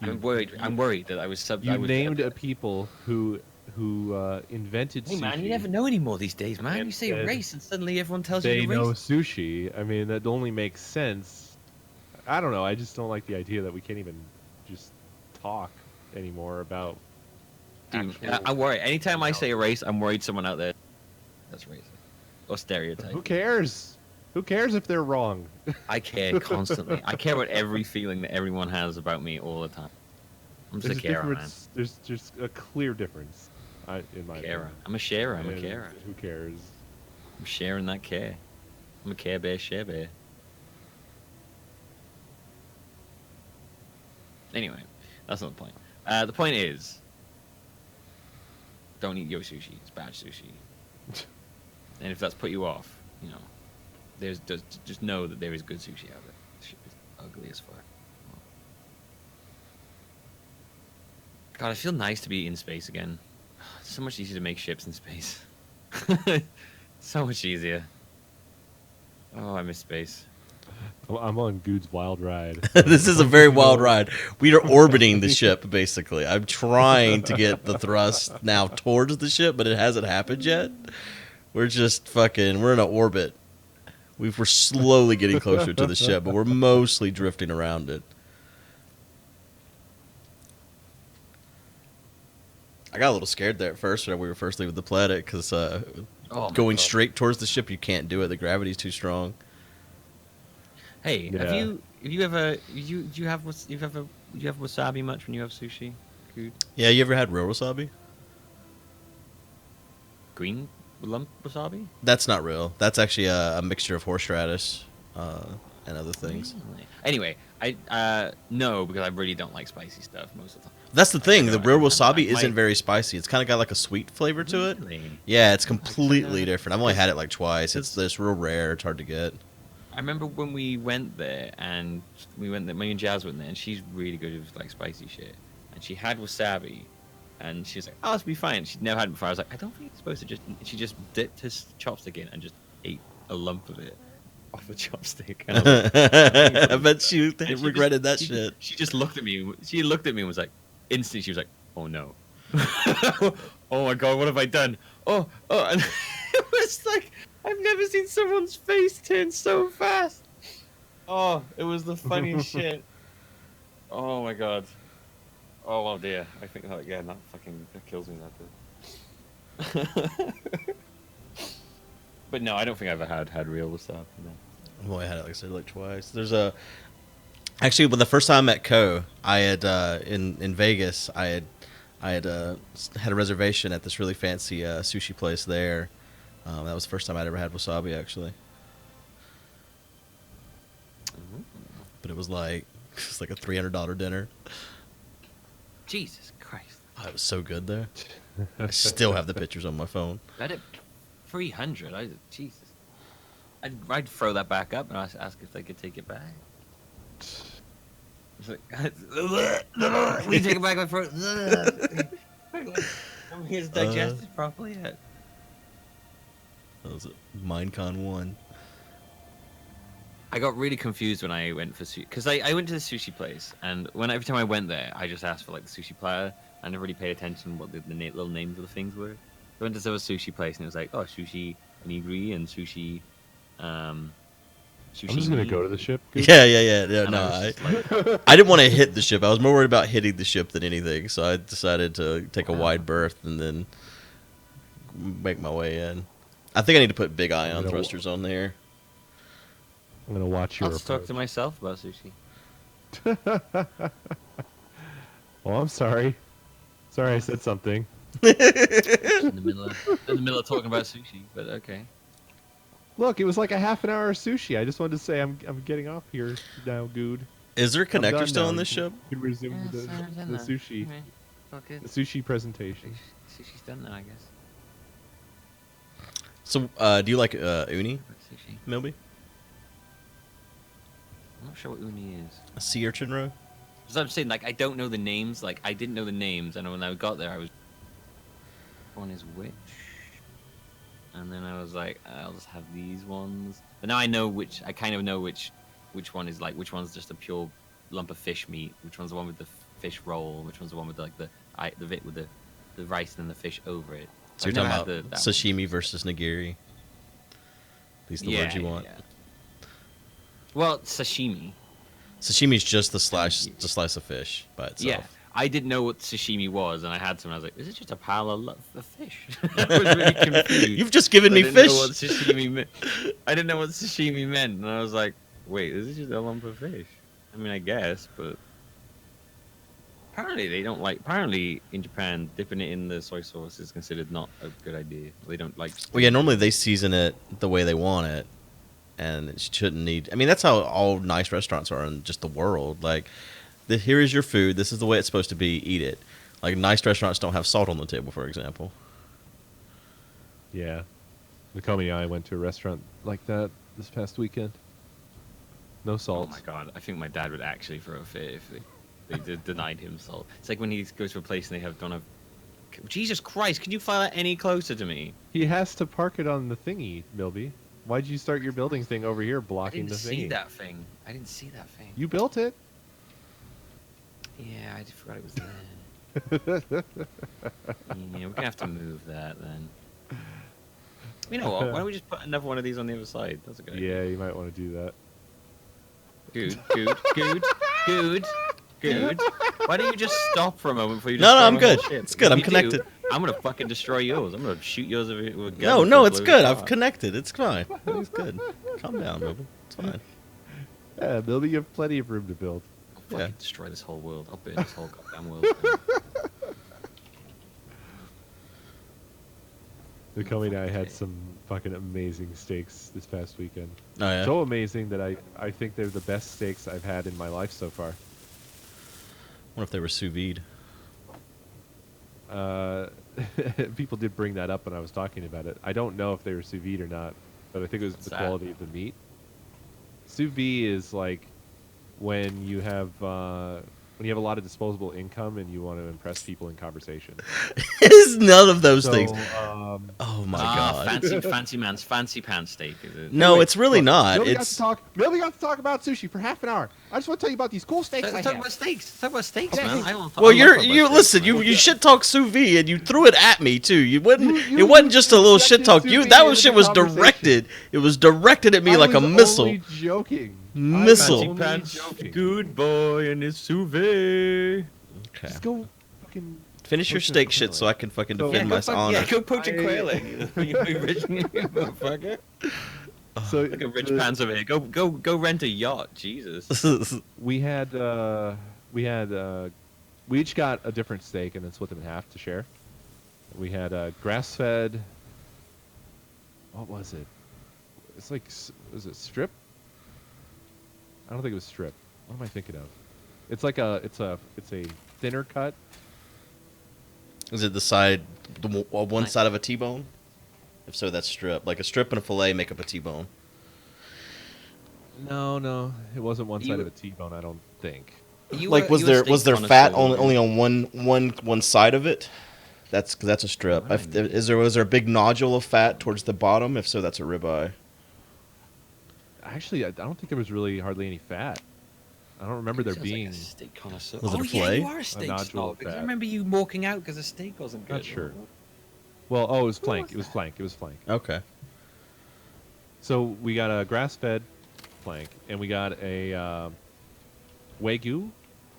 I'm worried. I'm worried that I was sub. You named a people who invented Hey sushi. man, you never know anymore these days, man. And You say said race, and suddenly everyone tells you they you're know racist. sushi. I mean, that only makes sense. I don't know. I just don't like the idea that we can't even just talk anymore about. Dude, Actual I'm worried. Anytime I reality. say race, I'm worried someone out there that's racist or stereotype. Who cares? Who cares if they're wrong? I care constantly. I care about every feeling that everyone has about me all the time. I'm just There's a a carer, man. difference. There's just a clear difference, in my Carer. opinion. I'm a sharer. I'm a And carer. who cares? I'm sharing that care. I'm a care bear, share bear. Anyway, that's not the point. The point is, don't eat yo sushi. It's bad sushi. And if that's put you off, you know, there's just know that there is good sushi out there. This shit is ugly as fuck. God, I feel nice to be in space again. It's so much easier to make ships in space. So much easier. Oh, I miss space. I'm on Good's wild ride. This is a very wild ride. We are orbiting the ship, basically. I'm trying to get the thrust now towards the ship, but it hasn't happened yet. We're just fucking, we're in an orbit. We're slowly getting closer to the ship, but we're mostly drifting around it. I got a little scared there at first when we were first leaving the planet, because going straight towards the ship, you can't do it. The gravity's too strong. Hey, Yeah. have you ever do you have wasabi much when you have sushi? Good. Yeah, you ever had real wasabi? Green lump wasabi? That's not real. That's actually a mixture of horseradish and other things. Really? Anyway, I no, because I really don't like spicy stuff most of the time. That's the thing. The real wasabi My- isn't very spicy. It's kind of got like a sweet flavor to it. Really? Yeah, it's completely different. I've only had it like twice. It's real rare. It's hard to get. I remember when we went there, and me and Jazz went there, and she's really good with like spicy shit. And she had wasabi, and she was like, "Oh, this will be fine." She'd never had it before. I was like, "I don't think it's supposed to just." She just dipped her chopstick in and just ate a lump of it off the chopstick. And I was like, I bet you and she regretted that she shit. She just looked at me. She looked at me and was like, instantly, she was like, "Oh no, oh my god, what have I done?" Oh, and it was like I've never seen someone's face turn so fast. Oh, it was the funniest shit. Oh my god. Oh dear. I think that again. That kills me. That did. But no, I don't think I've ever had real wasabi. No. I've only had it, like I said, like twice. Actually, when the first time I met Ko, I had in Vegas, I had a reservation at this really fancy sushi place there. That was the first time I'd ever had wasabi, actually. But it was like a $300 dinner. Jesus Christ. Oh, it was so good there. I still have the pictures on my phone. That it 300. Jesus. I'd throw that back up and ask if they could take it back. It's like, we take it back. My throat. It's digested properly yet. That was Minecon 1. I got really confused when I went for sushi because I went to the sushi place, and every time I went there, I just asked for like the sushi platter. I never really paid attention what the little names of the things were. I went to the sushi place, and it was like, oh, sushi onigiri and sushi. Sushi. I'm just gonna go to the ship. Good. Yeah. And No, I was just like, I didn't want to hit the ship. I was more worried about hitting the ship than anything. So I decided to take a wide berth and then make my way in. I think I need to put big ion thrusters on there. I'm gonna watch your I'll just talk approach. to myself about sushi. Oh, I'm sorry. Sorry, I said something. In the middle of talking about sushi, but okay. Look, it was like a half an hour of sushi. I just wanted to say I'm getting off here now, Good. Is there a I'm done connector still now. on this ship? You can resume the sushi, the sushi presentation. Sushi's done now, I guess. So, do you like uni, Sushi. Milby? I'm not sure what uni is. A sea urchin roe? As I'm saying, like I don't know the names. Like I didn't know the names, and when I got there, I was. One is which, and then I was like, I'll just have these ones. But now I know which. I kind of know which one is like which one's just a pure lump of fish meat. Which one's the one with the fish roll, which one's the one with like the bit with the rice and then the fish over it. So I've you're never talking had about that sashimi versus nigiri. These are the words you want. Yeah. Well, sashimi. Sashimi's just the slice of fish by itself. Yeah, I didn't know what sashimi was, and I had some. And I was like, "Is it just a pile of fish?" I was really confused. You've just given I me didn't fish. know what sashimi meant. I didn't know what sashimi meant, and I was like, "Wait, is it just a lump of fish?" I mean, I guess, but apparently they don't like. Apparently, in Japan, dipping it in the soy sauce is considered not a good idea. They don't like. Well, yeah, normally they season it the way they want it, and it shouldn't need. I mean, that's how all nice restaurants are in just the world. Like, here is your food. This is the way it's supposed to be. Eat it. Like, nice restaurants don't have salt on the table, for example. Yeah. Nakomi and I went to a restaurant like that this past weekend. No salt. Oh my god! I think my dad would actually throw a fit if they denied him salt. It's like when he goes to a place and they don't have. Jesus Christ! Can you fly that any closer to me? He has to park it on the thingy, Milby. Why'd you start your building thing over here I blocking didn't the thingy? see that thing. I didn't see that thing. You built it. Yeah, I just forgot it was there. Yeah, we're gonna have to move that then. You know what? Why don't we just put another one of these on the other side? That's a good idea. Yeah, you might want to do that. Good. Why don't you just stop for a moment before you No, destroy I'm my good. whole ship? It's good. If I'm you do, connected. I'm gonna fucking destroy yours. I'm gonna shoot yours with a gun. No, before it's it blows good. apart. I've connected. It's fine. It's good. Calm down, Noble. It's fine. Yeah, Milby, you have plenty of room to build. I'll fucking Yeah. destroy this whole world. I'll burn this whole goddamn world. Nakomi and I had Okay. some fucking amazing steaks this past weekend. Oh yeah. So amazing that I think they're the best steaks I've had in my life so far. Wonder if they were sous vide. People did bring that up when I was talking about it. I don't know if they were sous vide or not, but I think it was What's the that? quality of the meat. Sous vide is like when you have a lot of disposable income and you want to impress people in conversation. It's none of those things. Um, Oh my god. Fancy man's fancy pants steak. Is it? No, it's really not. Milby It's got to talk about sushi for half an hour. I just want to tell you about these cool steaks Let's talk about steaks. Talk about steaks, Yeah. man. I don't, well, I love talking you about listen. steaks, You man. you shit talk sous vide and you threw it at me too. You wouldn't. You- It wasn't just a little injected shit talk. sous You vide that into was the shit was conversation. directed. It was directed at me like a missile. Only joking. Missile. Fancy Only pants, joking. good boy, and his sous vide. Okay. Just go fucking Finish your Poach a steak shit quail so I can fucking So- defend my honor. Yeah, go poach a I- quail egg. You rich motherfucker. So Look at rich pants over here. Go rent a yacht. Jesus. we each got a different steak and then split them in half to share. We had grass-fed. What was it? It's like, was it strip? I don't think it was strip. What am I thinking of? It's like it's a thinner cut. Is it the side, one side of a T-bone? If so, that's strip. Like a strip and a fillet make up a T-bone. No, it wasn't one You- side of a T-bone. I don't think. Like was there fat only on one side of it? That's a strip. Was there a big nodule of fat towards the bottom? If so, that's a ribeye. Actually, I don't think there was really hardly any fat. I don't remember there being. Like a steak connoisseur. Was it a Oh yeah, fillet? you are a steak nodule snob. of Because I fat. remember you walking out because the steak wasn't good. Not sure. Well, it was flank. It was flank. It was flank. Okay. So we got a grass-fed flank, and we got a wagyu.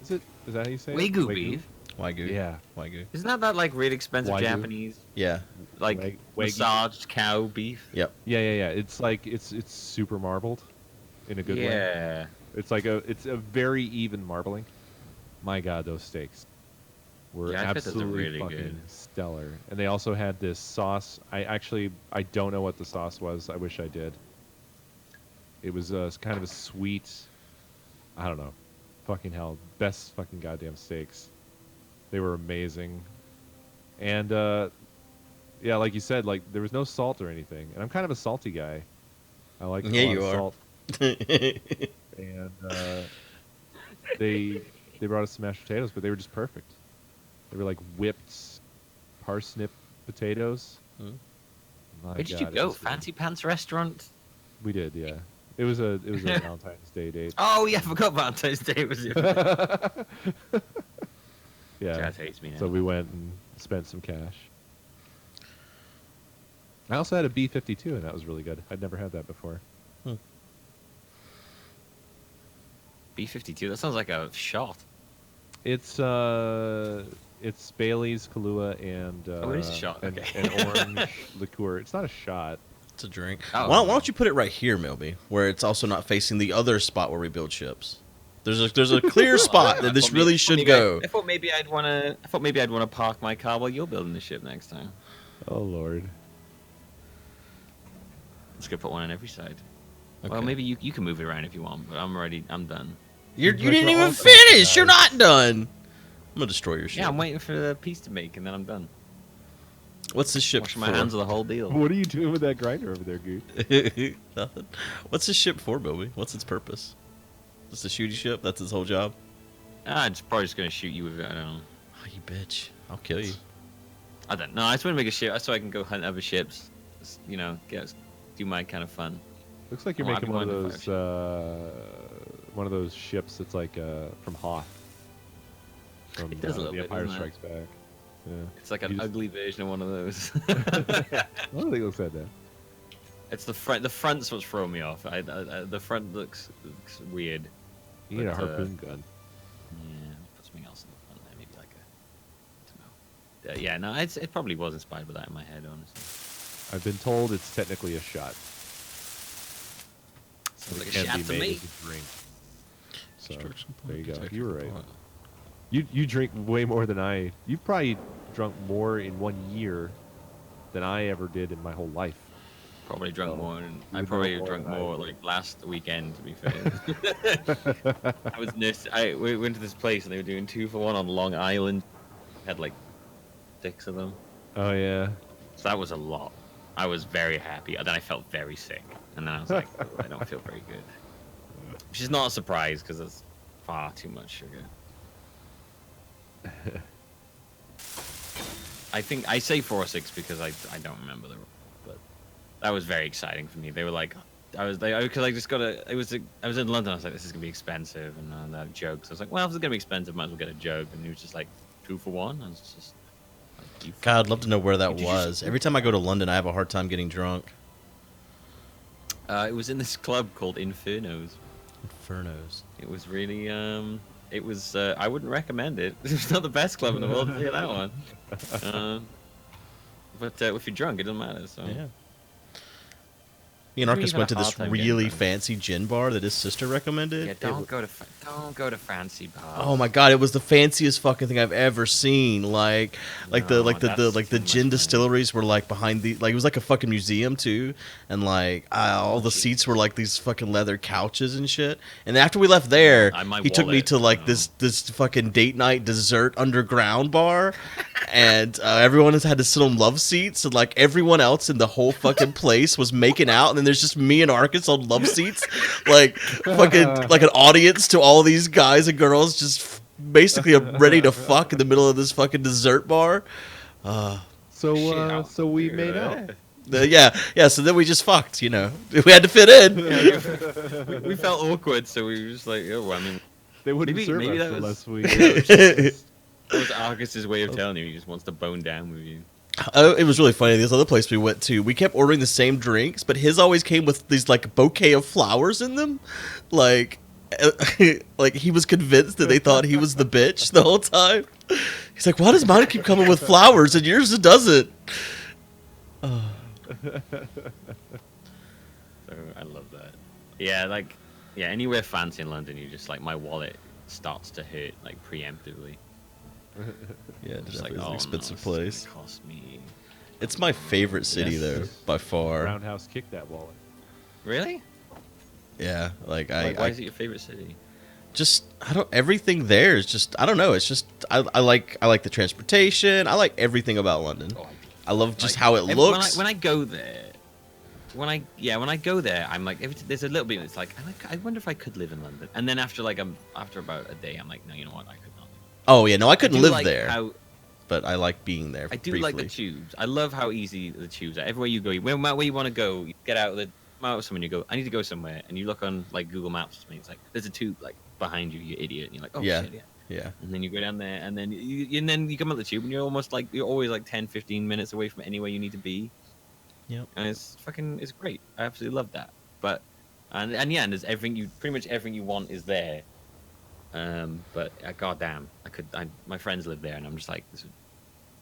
Is that how you say it? Wagyu beef. Wagyu. Yeah. Wagyu. Isn't that like really expensive Wagyu? Japanese, Yeah. like Wagyu. massaged cow beef? Yep. Yeah. It's like it's super marbled, in a good way. Yeah. It's like it's a very even marbling. My God, those steaks were Yeah, I bet those are absolutely really fucking good. stellar. And they also had this sauce. I don't know what the sauce was. I wish I did. It was kind of a sweet. I don't know. Fucking hell, best fucking goddamn steaks. They were amazing. And yeah, like you said, like there was no salt or anything. And I'm kind of a salty guy. I like Yeah, a lot you of are. salt. And they brought us some mashed potatoes, but they were just perfect. They were like whipped parsnip potatoes. Hmm. My Where did you God, it go? was Fancy Pants restaurant? We did, yeah. It was a Valentine's Day date. Oh yeah, I forgot Valentine's Day was it. Yeah. Jazz hates me now. So we went and spent some cash. I also had a B-52, and that was really good. I'd never had that before. B-52. That sounds like a shot. It's Bailey's, Kahlua, and Oh, it is a shot, and, okay. and orange liqueur. It's not a shot. It's a drink. Oh. Why don't you put it right here, Milby, where it's also not facing the other spot where we build ships? There's a clear spot that this really should go. I thought maybe I'd wanna park my car while you're building the ship next time. Oh Lord. Let's go put one on every side. Okay. Well, maybe you can move it around if you want, but I'm done. You But didn't you're even also finish. guys. You're not done. I'm gonna destroy your ship. Yeah, I'm waiting for the piece to make, and then I'm done. What's this ship Wash for? my hands of the whole deal. What are you doing with that grinder over there, Goot? Nothing. What's this ship for, Milby? What's its purpose? Just a shooty ship? That's its whole job? I'm probably just gonna shoot you with it. I don't know. Oh, you bitch. I'll kill you. I don't know. I just want to make a ship so I can go hunt other ships. Just, you know, do my kind of fun. Looks like you're Well, I'd making be one of willing to one of those ships that's like from Hoth. From It does a little The bit, Empire doesn't it? Strikes Back. Yeah. It's like You an just- ugly version of one of those. I don't think it looks like that. It's the front. The front's what's throwing me off. The front looks weird. You need a But, harpoon gun. Yeah, put something else in the front there. Maybe like a. I don't know. Yeah, no, it probably was inspired by that in my head, honestly. I've been told it's technically a shot. Sounds like a Can't shot be to made me. as a drink. So Construction there you go. point, You were right. protection point. You drink way more than I. You've probably drunk more in 1 year than I ever did in my whole life. Probably drunk Oh, more. And I you probably know more drunk than I more do. like last weekend. To be fair, we went to this place and they were doing 2-for-1 on Long Island. Had like 6 of them. Oh yeah. So that was a lot. I was very happy. Then I felt very sick. And then I was like, oh, I don't feel very good. Which is not a surprise because it's far too much sugar. I think I say 4 or 6 because I don't remember the, but that was very exciting for me. They were like, because I just got I was in London. I was like, this is gonna be expensive, and that jokes. I was like, well, if it's gonna be expensive, might as well get a joke. And he was just like 2-for-1. I was just like, you God, I'd love to know where that Did you was. Every time I go to London, I have a hard time getting drunk. It was in this club called Infernos. Infernos. It was really, it was, I wouldn't recommend it. It's not the best club in the world to hear that one. But if you're drunk, it doesn't matter, so. Yeah. Me and Maybe Arcus even went a to this hard time getting really drunk. fancy gin bar that his sister recommended. Yeah, It don't go to fancy bars. Oh my god, it was the fanciest fucking thing I've ever seen. Like No, that's the too gin much distilleries were like behind the it was like a fucking museum too, and like all the seats were like these fucking leather couches and shit. And after we left there, My he took me wallet, to like no. this fucking date night dessert underground bar, and everyone has had to sit on love seats, and like everyone else in the whole fucking place was making out, and then there's just me and Arcus on love seats, like fucking like an audience to all these guys and girls just basically ready to fuck in the middle of this fucking dessert bar. So we made out. Yeah. So then we just fucked. You know, we had to fit in. We felt awkward, so we were just like, oh, I mean, They wouldn't Maybe- serve maybe us that unless we. that was Argus's way of telling you he just wants to bone down with you. It was really funny. This other place we went to, we kept ordering the same drinks, but his always came with these like bouquet of flowers in them, like he was convinced that they thought he was the bitch the whole time. He's like, why does mine keep coming with flowers and yours doesn't? So I love that. Yeah, anywhere fancy in London, you just like my wallet starts to hurt like preemptively. Yeah, Just like, it's oh an expensive no, this place. is gonna cost me. It's my favorite city Yes. though, by far. Roundhouse kicked that wallet. Really? Yeah, like Why I is it your favorite city? just I don't everything there is just I don't know. It's just I like the transportation. I like everything about London. Oh, I love just like, how it looks. When I go there, when I go there, I'm like, there's a little bit. It's like, I wonder if I could live in London. And then after about a day, I'm like, no, you know what, I could not. Oh yeah, no, I couldn't do live like there, How, but I like being there. I do briefly. like the tubes. I love how easy the tubes are. Everywhere you go, where you want to go, you get out of someone, you go, I need to go somewhere, and you look on like Google Maps, and it's like there's a tube like behind you, you idiot. And you're like, oh Yeah. shit, yeah. Yeah. And then you go down there, and then you come out the tube, and you're always like 10, 15 minutes away from anywhere you need to be. Yep. And it's great. I absolutely love that. But and yeah, and there's pretty much everything you want is there. But goddamn, my friends live there, and I'm just like, this is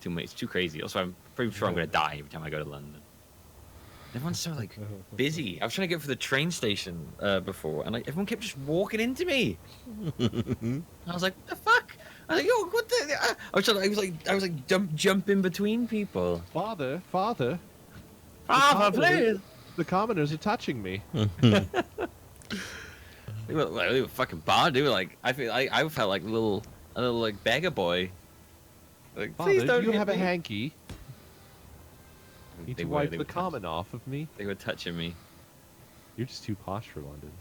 too much. It's too crazy. Also, I'm pretty sure I'm gonna die every time I go to London. Everyone's so like busy. I was trying to get for the train station before, and like everyone kept just walking into me. I was like, what the fuck? I was like, yo, what the? I was like jump in between people. Father, Father, commoners- please. the commoners are touching me. They were fucking bad. They were like, I felt like a little like beggar boy. Like, please Father, don't do you hit have a me. hanky? Need They to were, wipe they the were common off of me. They were touching me. You're just too posh for London.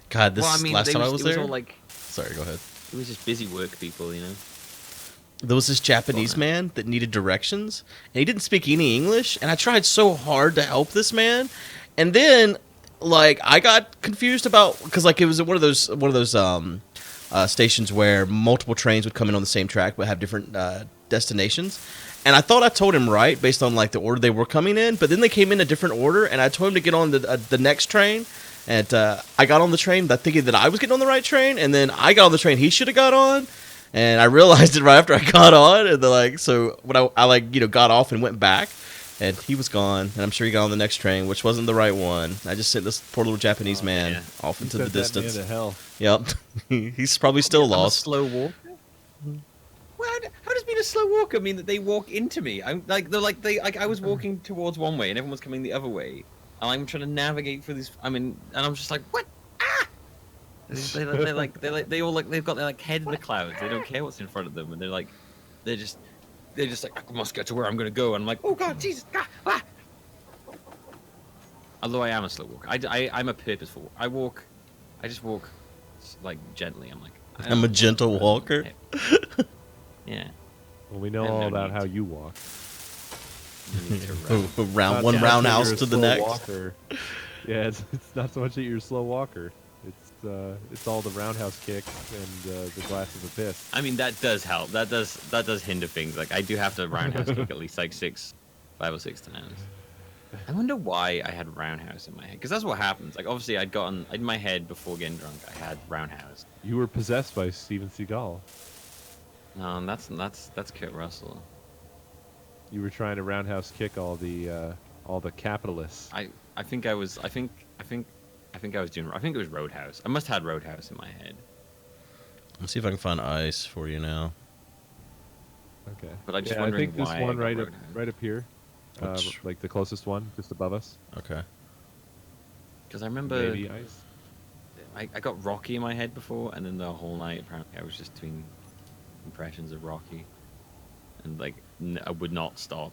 God, this Well, I mean, last time I was it was there. all like, Sorry, go ahead. it was just busy work people, you know. There was this Japanese man that needed directions, and he didn't speak any English. And I tried so hard to help this man, and then like I got confused about because like it was one of those stations where multiple trains would come in on the same track but have different destinations. And I thought I told him right based on like the order they were coming in, but then they came in a different order, and I told him to get on the next train. And I got on the train thinking that I was getting on the right train, and then I got on the train he should have got on. And I realized it right after I got on, and they're like, so when I like got off and went back, and he was gone, and I'm sure he got on the next train, which wasn't the right one. I just sent this poor little Japanese man yeah. off You into the sent that man distance. to hell. Yep, he's probably still I'm a lost. slow walker. Well, how does being a slow walker mean that they walk into me? I was walking towards one way and everyone was coming the other way, and I'm trying to navigate through this. And I'm just like, what? Ah! They've got their like head in the clouds. They don't care what's in front of them, and they're just like, I must get to where I'm gonna go. And I'm like, oh god, Jesus! Ah! Ah! Although I am a slow walker, I'm a purposeful. I just walk like gently. I'm like, I'm a gentle walker. Yeah. Well, we know I have all no about need how to. you walk. I need to run. Round one Not roundhouse that to you're the a slow next. walker. Yeah, it's not so much that you're a slow walker. It's all the roundhouse kicks and the glasses of piss. I mean, that does help. That does hinder things. Like I do have to roundhouse kick at least like 5 or 6 times. I wonder why I had roundhouse in my head, because that's what happens. Like obviously, I'd gotten in my head before getting drunk. I had roundhouse. You were possessed by Steven Seagal. No, that's Kurt Russell. You were trying to roundhouse kick all the capitalists. I think I was doing. I think it was Roadhouse. I must have had Roadhouse in my head. Let's see if I can find ice for you now. Okay. But I'm just I wondering think this why I one got right Roadhouse. up here, Which- like the closest one, just above us. Okay. Because I remember Maybe ice. I got Rocky in my head before, and then the whole night apparently I was just doing impressions of Rocky, and like I would not stop.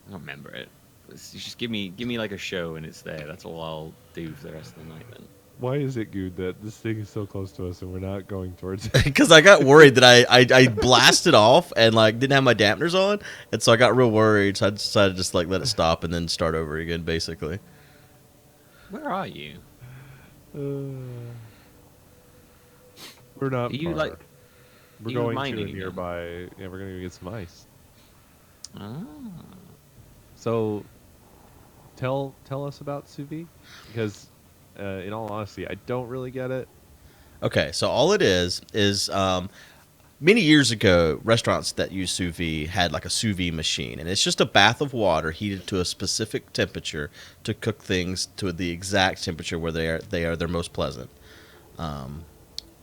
I don't remember it. You just give me like a show and it's there. That's all I'll do for the rest of the night then. Why is it good that this thing is so close to us and we're not going towards it? Because I got worried that I blasted off and like didn't have my dampeners on, and so I got real worried. So I decided to just like let it stop and then start over again, basically. Where are you? We're not. Are you far. like? We're you going to a mining again? nearby. Yeah, we're gonna go get some ice. Ah. So, tell us about sous vide, because in all honesty, I don't really get it. Okay, so all it is many years ago, restaurants that use sous vide had like a sous vide machine, and it's just a bath of water heated to a specific temperature to cook things to the exact temperature where they are their most pleasant.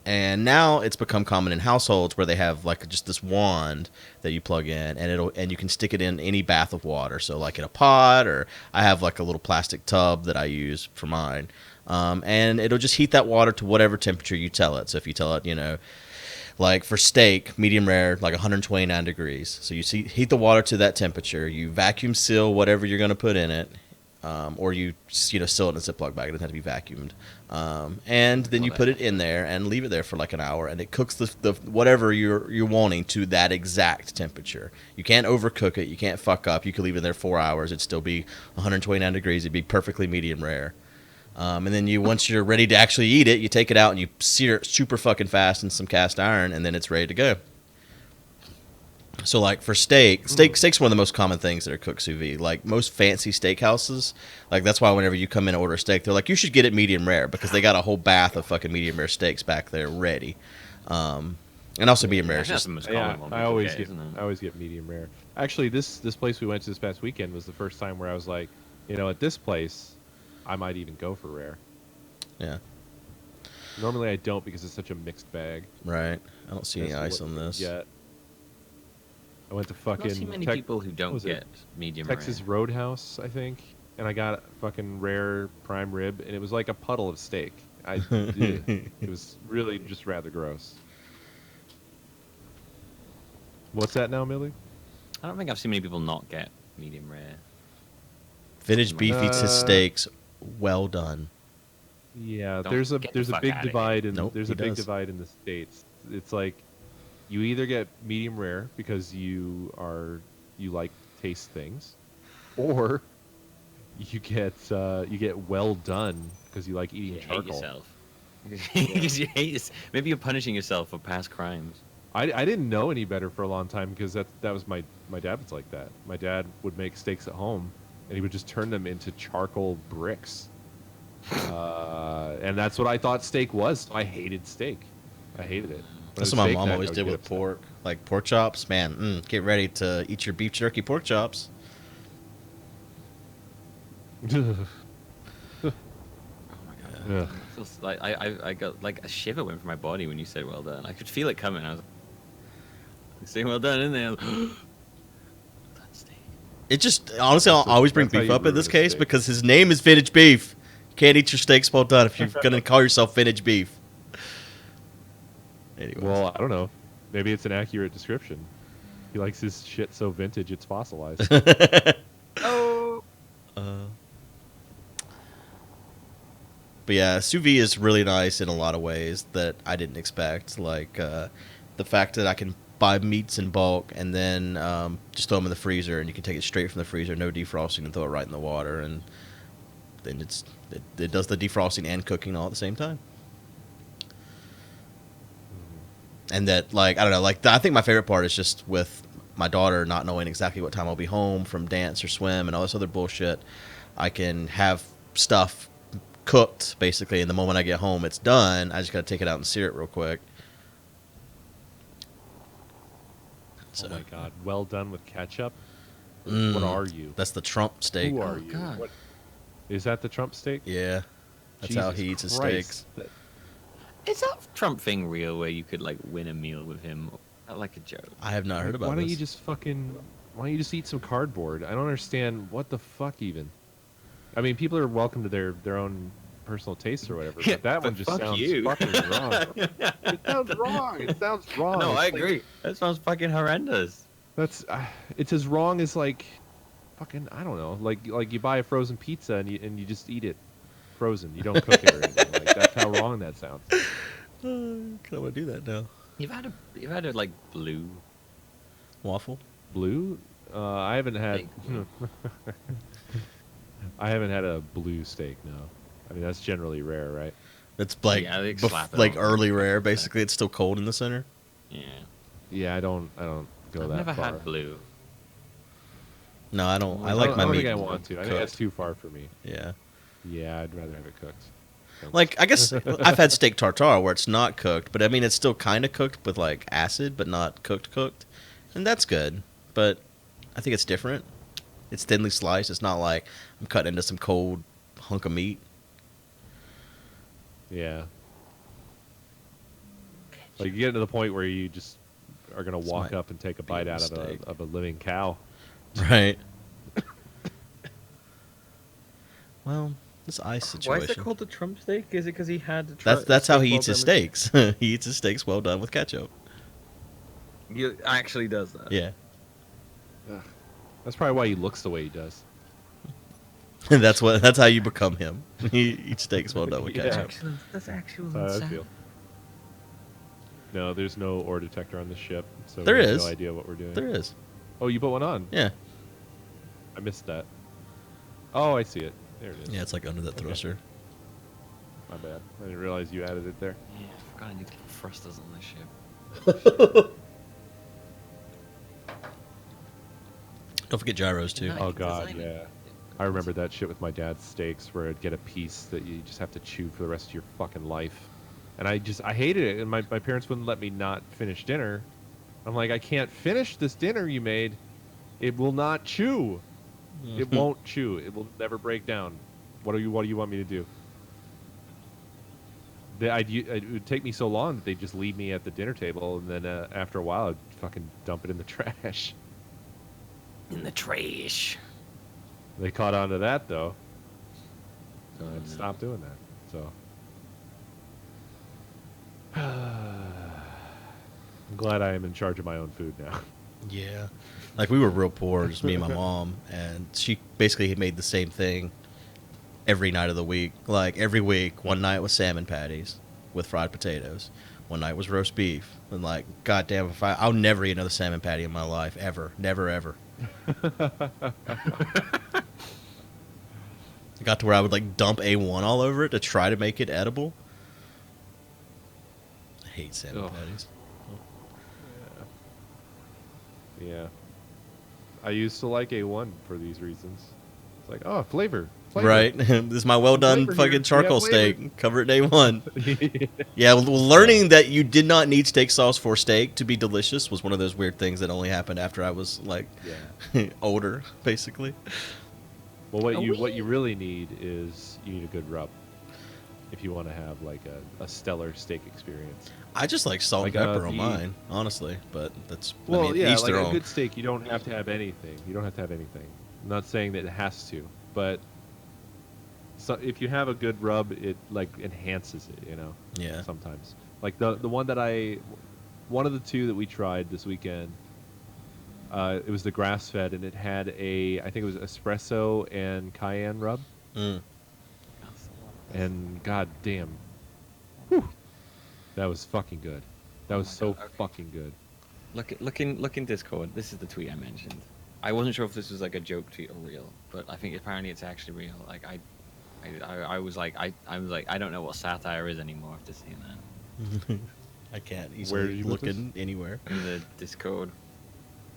And now it's become common in households where they have like just this wand that you plug in, and you can stick it in any bath of water. So like in a pot, or I have like a little plastic tub that I use for mine, and it'll just heat that water to whatever temperature you tell it. So if you tell it, like for steak, medium rare, like 129 degrees. So you heat the water to that temperature. You vacuum seal whatever you're going to put in it, or you seal it in a Ziploc bag. It doesn't have to be vacuumed. And then you put it in there and leave it there for like an hour, and it cooks the whatever you're wanting to that exact temperature. You can't overcook it. You can't fuck up. You could leave it there 4 hours. It'd still be 129 degrees. It'd be perfectly medium rare. And then once you're ready to actually eat it, you take it out and you sear it super fucking fast in some cast iron, and then it's ready to go. So like for steak's one of the most common things that are cooked sous vide. Like most fancy steakhouses, like that's why whenever you come in and order a steak, they're like, you should get it medium rare because they got a whole bath of fucking medium rare steaks back there ready. And also medium rare is That's just the most Yeah, common one. I people always get, get isn't it? I always get medium rare. Actually, this place we went to this past weekend was the first time where I was like, at this place, I might even go for rare. yeah, Normally I don't because it's such a mixed bag. right. I don't see any That's ice on this. Yeah. I went to I fucking don't see many Tex- people who what don't was it? get medium Texas rare. Roadhouse, I think, and I got fucking rare prime rib, and it was like a puddle of steak. It was really just rather gross. What's that now, Millie? I don't think I've seen many people not get medium rare. Vintage beef eats his Uh, steaks well done. Yeah, Don't there's a get the there's a fuck big outta here. divide in Nope, there's he a big does. divide in the states. It's like you either get medium rare because you like taste things, or you get well done because you like eating You hate charcoal. yourself. Because you hate yourself. Maybe you're punishing yourself for past crimes. I didn't know any better for a long time because that was my dad was like that. My dad would make steaks at home, and he would just turn them into charcoal bricks. And that's what I thought steak was. So I hated steak. I hated it. When it That's was what my steak mom night, always I would did get with upset. pork. Like pork chops, man. Get ready to eat your beef jerky pork chops. Oh my god. Ugh. It feels like I got like a shiver went through my body when you said well done. I could feel it coming. I was like, saying well done in there. Well done steak. It just honestly, I'll always bring that's how beef you up in ruin this a case steak. because his name is vintage beef. You can't eat your steaks well done if you're gonna call yourself vintage beef. Anyways. Well, I don't know. Maybe it's an accurate description. He likes his shit so vintage it's fossilized. Oh. But yeah, sous vide is really nice in a lot of ways that I didn't expect. Like the fact that I can buy meats in bulk and then just throw them in the freezer, and you can take it straight from the freezer, no defrosting, and throw it right in the water, and then it does the defrosting and cooking all at the same time. And that, like, I don't know, like I think my favorite part is just with my daughter not knowing exactly what time I'll be home from dance or swim and all this other bullshit. I can have stuff cooked basically, and the moment I get home, it's done. I just gotta take it out and sear it real quick. Oh my god! Well done with ketchup. Mm, What are you? That's the Trump steak. Who Oh, are you? God. What, is that the Trump steak? Yeah, that's how Jesus he eats his Christ. steaks. Is that Trump thing real where you could like win a meal with him? Not like a joke. I have not heard about Why don't this. you just fucking? Why don't you just eat some cardboard? I don't understand what the fuck even. I mean, people are welcome to their own personal tastes or whatever, Yeah, but that but one just fuck sounds you. fucking wrong. It sounds wrong. It sounds wrong. No, It's I like- agree. That sounds fucking horrendous. That's it's as wrong as like fucking I don't know, like you buy a frozen pizza and you just eat it frozen. You don't cook it or anything. Like that's how wrong that sounds. Kind of want to do that now. You've had a like blue. Waffle. Blue? I haven't had Steak blue. I haven't had a blue steak. No, I mean that's generally rare, right? It's like Yeah, they slap it like on. early rare. Basically, it's still cold in the center. Yeah. Yeah, I don't go I've that never far. had blue. No, I don't. I I like don't, my I don't meat. think I want to. I think that's cooked. too far for me. Yeah. Yeah, I'd rather have it cooked. Thanks. Like, I guess I've had steak tartare where it's not cooked, but I mean, it's still kind of cooked with like acid, but not cooked. And that's good. But I think it's different. It's thinly sliced. It's not like I'm cutting into some cold hunk of meat. Yeah. Like you get to the point where you just are gonna This walk might up and take a be a bite out mistake. of a living cow. Right. Well, this ice Why situation. is it called the Trump steak? Is it because he had That's how he eats his steaks. He eats his steaks well done with ketchup. He actually does that. Yeah. That's probably why he looks the way he does. That's how you become him. He eats steaks well done with Yeah. ketchup. That's actual That's how I insane. feel. No, there's no ore detector on the ship, so There we have is. no idea what we're doing. There is. Oh, you put one on? Yeah. I missed that. Oh, I see it. There it is. Yeah, it's like under that Okay. thruster. My bad. I didn't realize you added it there. Yeah, I forgot I need to put thrusters on this ship. Don't forget gyros too. No, Oh you can god, design it. yeah. I remember that shit with my dad's steaks where I'd get a piece that you just have to chew for the rest of your fucking life. And I hated it, and my parents wouldn't let me not finish dinner. I'm like, I can't finish this dinner you made. It will not chew. It won't chew. It will never break down. What do you want me to do? It would take me so long that they'd just leave me at the dinner table, and then after a while, I'd fucking dump it in the trash. In the trash. They caught on to that, though. So I'd stop doing that. So. I'm glad I am in charge of my own food now. Yeah. Like, we were real poor, just me and my mom, and she basically made the same thing every night of the week. Like, every week, one night was salmon patties with fried potatoes. One night was roast beef. And, like, goddamn, I'll never eat another salmon patty in my life, ever. Never, ever. It got to where I would, like, dump A1 all over it to try to make it edible. I hate salmon patties. Yeah. I used to like A1 for these reasons. It's like, oh, flavor. Right. This is my well done Flavor fucking here. charcoal Yeah, flavor. steak. Cover it A1. Yeah, well, learning that you did not need steak sauce for steak to be delicious was one of those weird things that only happened after I was, like, older, basically. Well, what you really need is you need a good rub if you want to have like a stellar steak experience. I just like salt Like, and pepper on mine, honestly. But that's, Well, I mean, yeah, each like their a own. good steak, you don't have to have anything. You don't have to have anything. I'm not saying that it has to, but if you have a good rub, it like enhances it. You know. Yeah. Sometimes, like the one one of the two that we tried this weekend. It was the grass fed, and it had I think it was espresso and cayenne rub. Mm. And god damn, whew, that was fucking good. That was so God, okay. fucking good. Look in Discord. This is the tweet I mentioned. I wasn't sure if this was like a joke tweet or real, but I think apparently it's actually real. Like I was like I don't know what satire is anymore after seeing that. I can't Where easily did you look put this? in anywhere. In the Discord.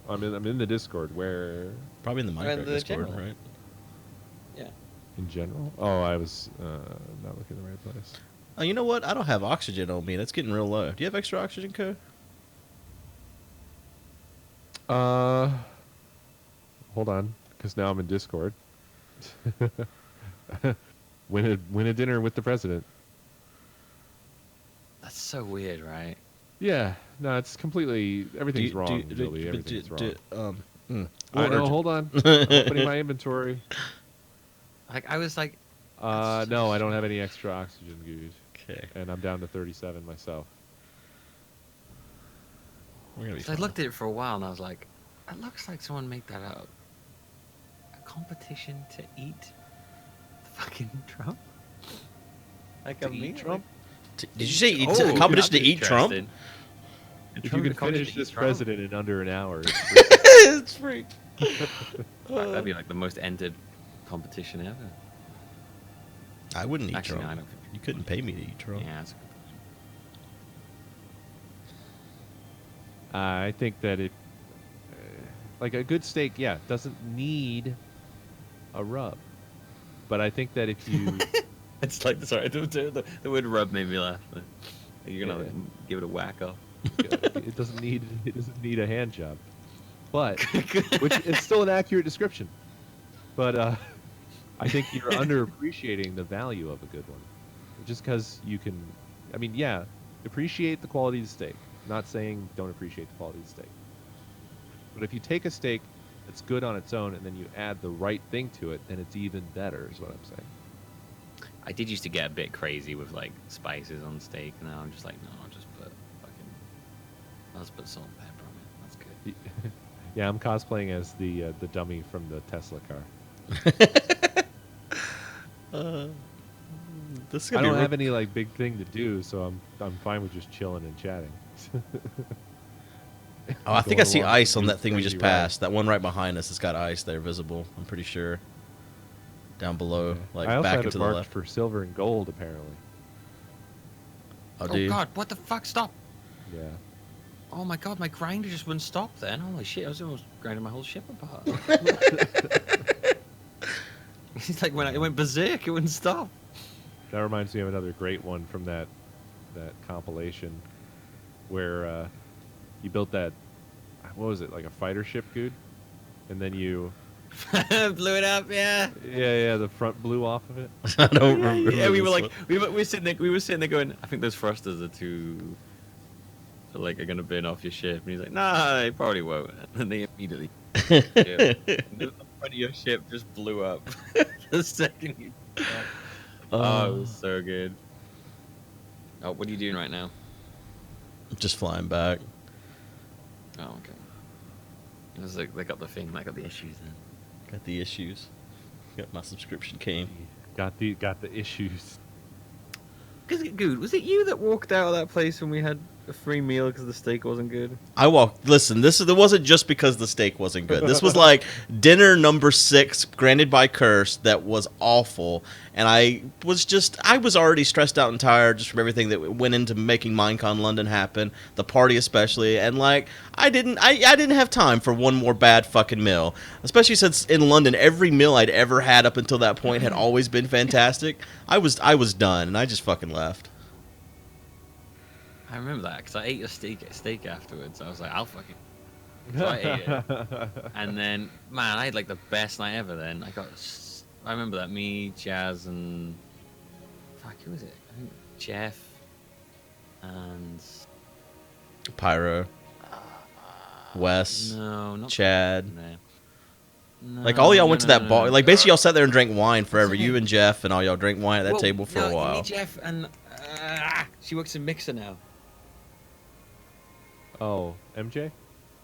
I'm in the Discord. Where Probably in the Minecraft the Discord, general. right? Yeah. in general? Oh, I was not looking in the right place. Oh, you know what? I don't have oxygen on me. That's getting real low. Do you have extra oxygen, Code? Hold on, because now I'm in Discord. win a dinner with the president. That's so weird, right? Yeah, no, it's completely everything's wrong. Billy, everything's wrong. I know. Hold on, I'm opening my inventory. Like I was like, No, I don't have any extra oxygen, dude. Okay. And I'm down to 37 myself. We're gonna be so I fine. looked at it for a while and I was like, it looks like someone made that up. A competition to eat the fucking Trump. Like To eat Trump? Did you say Oh, a competition to I'm eat Trump? interested. If you can Trump finish to this eat Trump? president in under an hour, it's free. It's free. That'd be like the most entered competition ever. I wouldn't eat Actually, Trump. no, I don't think. You couldn't pay me to eat Trump. Yeah, that's a good point. I think that it, like a good steak, yeah, doesn't need a rub. But I think that if you, It's like the word rub made me laugh. You're gonna Yeah. give it a whack off. it doesn't need a hand job. But which it's still an accurate description. But I think you're underappreciating the value of a good one. Just because you can, I mean, yeah, appreciate the quality of the steak. Not saying don't appreciate the quality of the steak. But if you take a steak that's good on its own and then you add the right thing to it, then it's even better, is what I'm saying. I did used to get a bit crazy with like spices on steak. Now I'm just like, no, I'll just put salt and pepper on it. That's good. Yeah, I'm cosplaying as the dummy from the Tesla car. This is I gonna don't be have any like big thing to do, so I'm fine with just chilling and chatting. Oh, I think I Going see along ice with on the that thing we crazy just ride. passed. That one right behind us has got ice there visible. I'm pretty sure. Down below, like I also back have into it the marked left. for silver and gold, apparently. Oh, Oh dude. God, what the fuck? Stop! Yeah. Oh my God, my grinder just wouldn't stop then. Holy shit, I was almost grinding my whole ship apart. It's like when it went berserk, it wouldn't stop. That reminds me of another great one from that compilation where you built that, what was it, like a fighter ship, dude? And then you... Blew it up, yeah. Yeah, the front blew off of it. I don't remember. Yeah, we were this like, one. we were sitting there going, I think those thrusters are too, like, are gonna burn off your ship. And he's like, nah, they probably won't. And they immediately, the front of your ship just blew up the second you. Oh, it was so good. Oh, what are you doing right now? Just flying back. Oh, okay. It was like they got the thing, they got the issues then. Got the issues. Got my subscription came. Got the issues. Cause, dude, was it you that walked out of that place when we had a free meal because the steak wasn't good? I walked. Listen, it wasn't just because the steak wasn't good. This was like dinner number 6, granted by curse, that was awful. And I was already stressed out and tired just from everything that went into making Minecon London happen, the party especially. And like, I didn't have time for one more bad fucking meal. Especially since in London, every meal I'd ever had up until that point had always been fantastic. I was done, and I just fucking left. I remember that because I ate a steak afterwards. I was like, I'll fucking. So I ate it, and then man, I had like the best night ever. Then I remember that me, Jazz, and fuck, who was it? I think Jeff and Pyro. Wes. no, not Chad. No, Like all y'all went to that bar. no. Like basically y'all sat there and drank wine forever. What's her You name? and Jeff and all y'all drank wine at that Well, table for a no, while. Me, Jeff, and she works in Mixer now. Oh, MJ?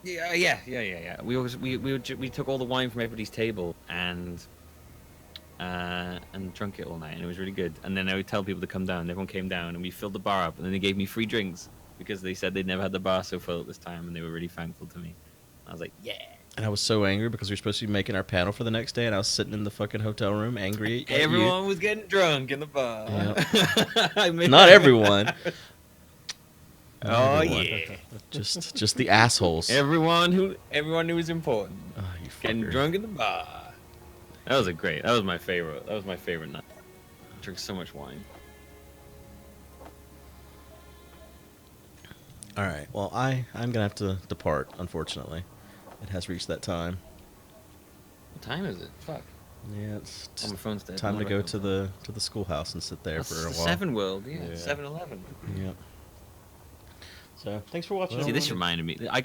Yeah. We took all the wine from everybody's table and drunk it all night, and it was really good. And then I would tell people to come down. And everyone came down, and we filled the bar up. And then they gave me free drinks because they said they'd never had the bar so full at this time, and they were really thankful to me. I was like, yeah. And I was so angry because we were supposed to be making our panel for the next day, and I was sitting in the fucking hotel room angry at Everyone was getting drunk in the bar. you. Not everyone. Oh everyone. yeah. Just the assholes. Everyone who was important. Oh, you Getting fucker. drunk in the bar. That was my favorite. That was my favorite night. I drank so much wine. All right. Well, I'm gonna have to depart. Unfortunately, it has reached that time. What time is it? Fuck. Yeah, it's Oh, my phone's dead. time to What go about to that? the schoolhouse and sit there That's for a the while. 7 World, yeah. Yeah. 7-Eleven. Yeah. So thanks for watching. See, this reminded me. I got